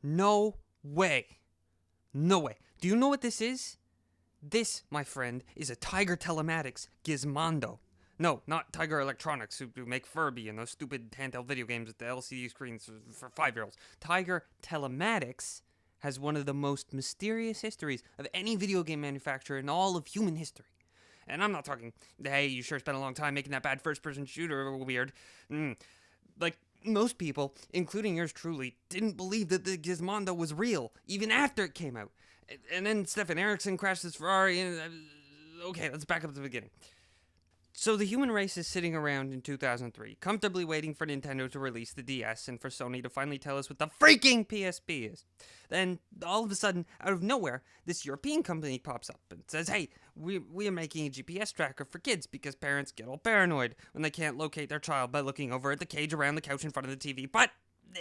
No way. No way. Do you know what this is? This, my friend, is a Tiger Telematics Gizmondo. No, not Tiger Electronics, who make Furby and those stupid handheld video games with the LCD screens for 5-year-olds. Tiger Telematics has one of the most mysterious histories of any video game manufacturer in all of human history. And I'm not talking, hey, you sure spent a long time making that bad first-person shooter weird. Like, most people, including yours truly, didn't believe that the Gizmondo was real, even after it came out. And then Stefan Erickson crashed his Ferrari, and okay, let's back up to the beginning. So the human race is sitting around in 2003, comfortably waiting for Nintendo to release the DS and for Sony to finally tell us what the freaking PSP is. Then, all of a sudden, out of nowhere, this European company pops up and says, hey, we are making a GPS tracker for kids because parents get all paranoid when they can't locate their child by looking over at the cage around the couch in front of the TV. But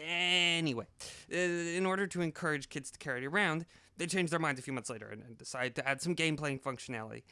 anyway, in order to encourage kids to carry it around, they changed their minds a few months later and decided to add some game playing functionality.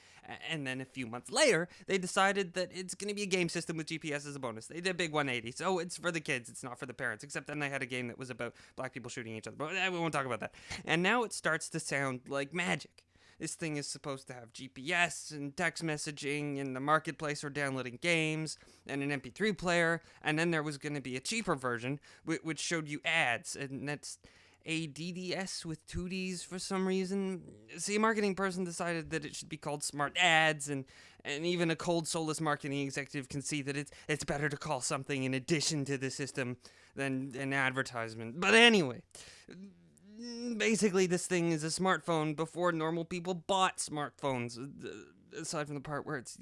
And then a few months later, they decided that it's going to be a game system with GPS as a bonus. They did a big 180, so it's for the kids, it's not for the parents. Except then they had a game that was about black people shooting each other. But we won't talk about that. And now it starts to sound like magic. This thing is supposed to have GPS and text messaging and the marketplace for downloading games and an MP3 player. And then there was going to be a cheaper version which showed you ads. And that's a DDS with 2Ds for some reason. See, a marketing person decided that it should be called Smart Ads, and even a cold, soulless marketing executive can see that it's better to call something in addition to the system than an advertisement. But anyway, basically this thing is a smartphone before normal people bought smartphones, aside from the part where it's,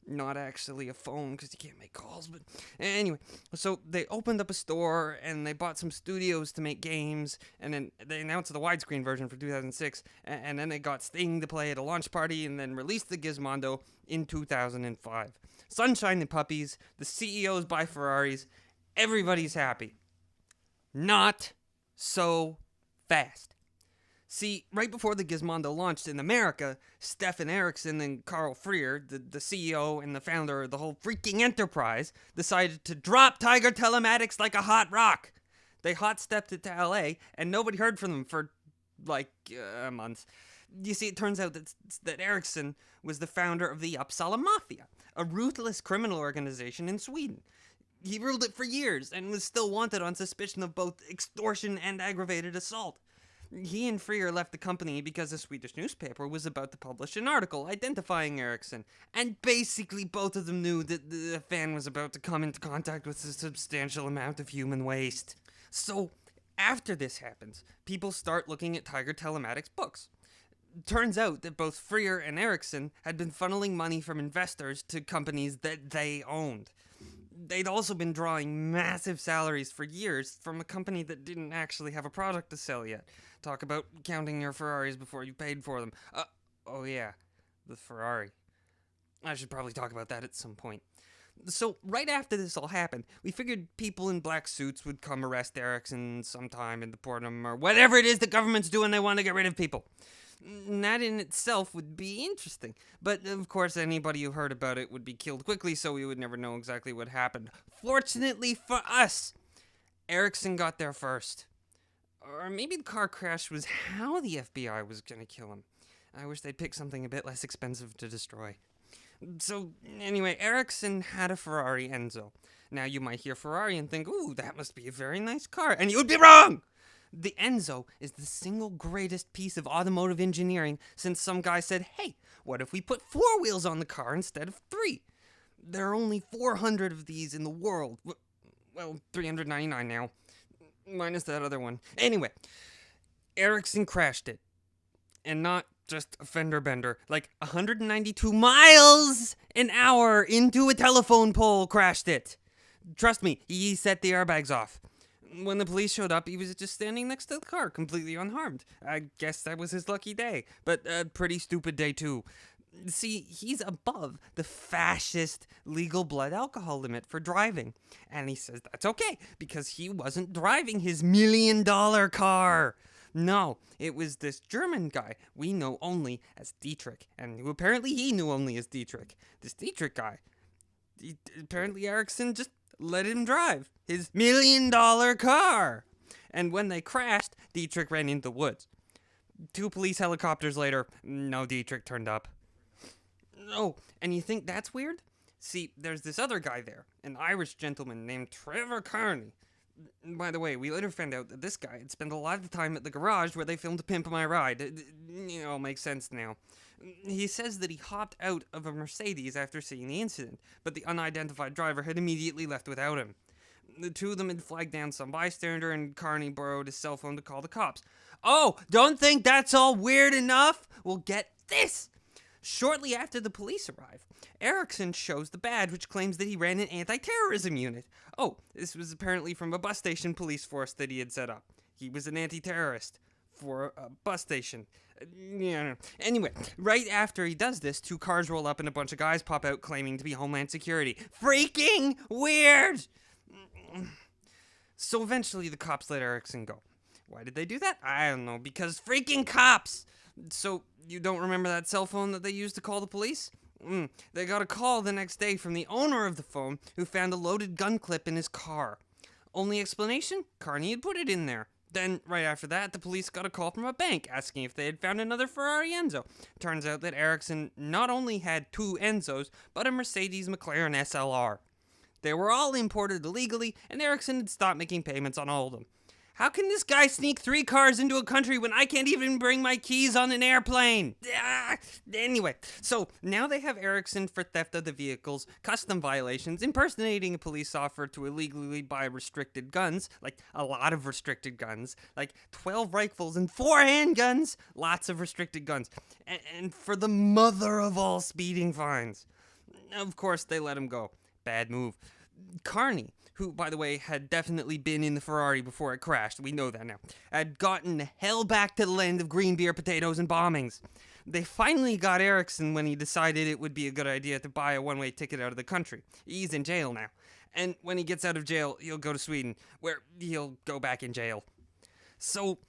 not actually a phone because you can't make calls. But anyway, so they opened up a store and they bought some studios to make games, and then they announced the widescreen version for 2006, and then they got Sting to play at a launch party, and then released the Gizmondo in 2005. Sunshine and puppies, the CEOs buy Ferraris, everybody's happy. Not so fast. See, right before the Gizmondo launched in America, Stefan Erickson and Carl Freer, the CEO and the founder of the whole freaking enterprise, decided to drop Tiger Telematics like a hot rock. They hot-stepped it to LA, and nobody heard from them for, months. You see, it turns out that Erickson was the founder of the Uppsala Mafia, a ruthless criminal organization in Sweden. He ruled it for years, and was still wanted on suspicion of both extortion and aggravated assault. He and Freer left the company because a Swedish newspaper was about to publish an article identifying Erickson, and basically both of them knew that the fan was about to come into contact with a substantial amount of human waste. So, after this happens, people start looking at Tiger Telematics books. Turns out that both Freer and Erickson had been funneling money from investors to companies that they owned. They'd also been drawing massive salaries for years from a company that didn't actually have a product to sell yet. Talk about counting your Ferraris before you paid for them. Oh yeah, the Ferrari. I should probably talk about that at some point. So, right after this all happened, we figured people in black suits would come arrest Erickson sometime and deport him, or whatever it is the government's doing, they want to get rid of people. And that in itself would be interesting. But, of course, anybody who heard about it would be killed quickly, so we would never know exactly what happened. Fortunately for us, Erickson got there first. Or maybe the car crash was how the FBI was going to kill him. I wish they'd pick something a bit less expensive to destroy. So, anyway, Erickson had a Ferrari Enzo. Now, you might hear Ferrari and think, ooh, that must be a very nice car. And you would be wrong! The Enzo is the single greatest piece of automotive engineering since some guy said, hey, what if we put 4 wheels on the car instead of 3? There are only 400 of these in the world. Well, 399 now. Minus that other one. Anyway, Erickson crashed it. And not just a fender bender. Like 192 miles an hour into a telephone pole crashed it. Trust me, he set the airbags off. When the police showed up, he was just standing next to the car, completely unharmed. I guess that was his lucky day. But a pretty stupid day, too. See, he's above the fascist legal blood alcohol limit for driving. And he says that's okay, because he wasn't driving his $1 million car. No, it was this German guy we know only as Dietrich, and who apparently he knew only as Dietrich. This Dietrich guy. Apparently Erickson just let him drive his $1 million car. And when they crashed, Dietrich ran into the woods. 2 police helicopters later, no Dietrich turned up. Oh, and you think that's weird? See, there's this other guy there, an Irish gentleman named Trevor Carney. By the way, we later found out that this guy had spent a lot of time at the garage where they filmed Pimp My Ride. Makes sense now. He says that he hopped out of a Mercedes after seeing the incident, but the unidentified driver had immediately left without him. The 2 of them had flagged down some bystander, and Carney borrowed his cell phone to call the cops. Oh, don't think that's all weird enough? Well, get this! Shortly after the police arrive, Erickson shows the badge which claims that he ran an anti-terrorism unit. Oh, this was apparently from a bus station police force that he had set up. He was an anti-terrorist for a bus station. Anyway, right after he does this, 2 cars roll up and a bunch of guys pop out claiming to be Homeland Security. Freaking weird! So eventually the cops let Erickson go. Why did they do that? I don't know, because freaking cops! So, you don't remember that cell phone that they used to call the police? They got a call the next day from the owner of the phone who found a loaded gun clip in his car. Only explanation? Carney had put it in there. Then, right after that, the police got a call from a bank asking if they had found another Ferrari Enzo. Turns out that Erickson not only had 2 Enzos, but a Mercedes McLaren SLR. They were all imported illegally, and Erickson had stopped making payments on all of them. How can this guy sneak 3 cars into a country when I can't even bring my keys on an airplane? Anyway, so now they have Erickson for theft of the vehicles, custom violations, impersonating a police officer to illegally buy restricted guns, like a lot of restricted guns, like 12 rifles and 4 handguns, lots of restricted guns, and for the mother of all speeding fines. Of course, they let him go. Bad move. Carney, who, by the way, had definitely been in the Ferrari before it crashed, we know that now, had gotten the hell back to the land of green beer, potatoes, and bombings. They finally got Erickson when he decided it would be a good idea to buy a one-way ticket out of the country. He's in jail now. And when he gets out of jail, he'll go to Sweden, where he'll go back in jail. So,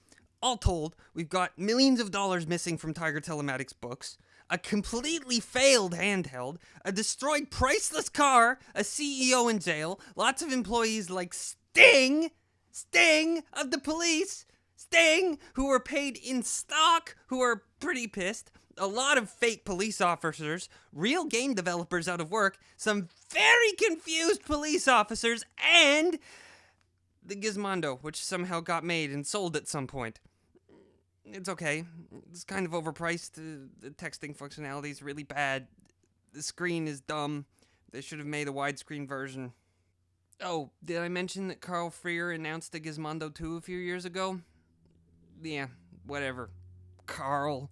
all told, we've got millions of dollars missing from Tiger Telematics books, a completely failed handheld, a destroyed priceless car, a CEO in jail, lots of employees like Sting of the police, Sting, who were paid in stock, who are pretty pissed, a lot of fake police officers, real game developers out of work, some very confused police officers, and the Gizmondo, which somehow got made and sold at some point. It's okay. It's kind of overpriced. The texting functionality is really bad. The screen is dumb. They should have made a widescreen version. Oh, did I mention that Carl Freer announced a Gizmondo 2 a few years ago? Yeah, whatever. Carl.